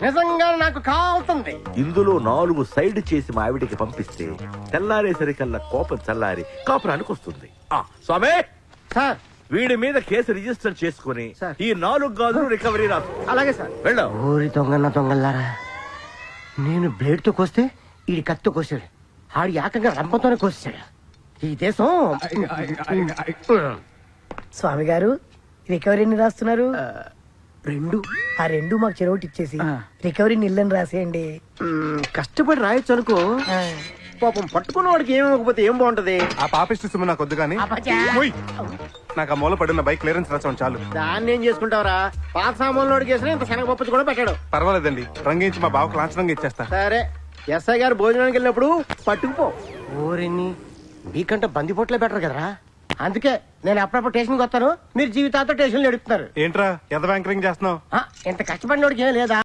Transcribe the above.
నిజంగా నాకు కావాల్సింది. ఇందులో 4 సైడ్ చేసి మా ఆవిడికి పంపిస్తే తెల్లారేసరికల్లా కోపం చల్లారి కాపురానికి వస్తుంది. స్వామి, సార్ వీడి మీద కేసు రిజిస్టర్ చేసుకుని సార్. ఈ 4 గాజులు రికవరీ రాసు. అలాగే సార్. వెళ్ళాం. ఊరి దొంగల్లారా, నేను బ్లేడ్ తో కోస్తే ఈడి కత్తితో కోసాడు, ఆడి ఏకంగా రంపంతోనే కోసాడు. ఈ దేశం స్వామి గారు రికవరీ ఎన్ని రాస్తున్నారు? 2. ఆ 2 మాకు చెరొకటి ఇచ్చేసి రికవరీ నిల్లని రాసేయండి. కష్టపడి రాయొచ్చు అనుకో. పాపం పట్టుకున్న వాడికి ఏమకపోతే ఏం బాగుంటది. ఆ పాపిష్టి సొమ్ము నాకు వద్దు కానీ నాకు ఆ మూల పడిన బైక్ క్లియరెన్స్ రాసాం చాలు. దాన్ని ఏం చేసుకుంటావరా? పాత సామాన్లు కేసిన ఇంత శనగపప్పు కూడా పెట్టాడు. పర్వాలేదండి, రంగించి మా బావకు లాంఛనంగా ఇచ్చేస్తా. సరే, ఎస్ఐ గారు భోజనానికి వెళ్ళినప్పుడు పట్టుకుపో. ఊరిని మీకంటే బందిపోట్లే బెటర్ కదరా. అందుకే నేను అప్పుడప్పుడు స్టేషన్కి వస్తాను, మీరు జీవితాంతో స్టేషన్లో నడుపుతున్నారు. ఏంట్రా ఎద బ్యాంకరింగ్ చేస్తున్నావు? ఇంత కష్టపడినోడికి ఏం లేదా?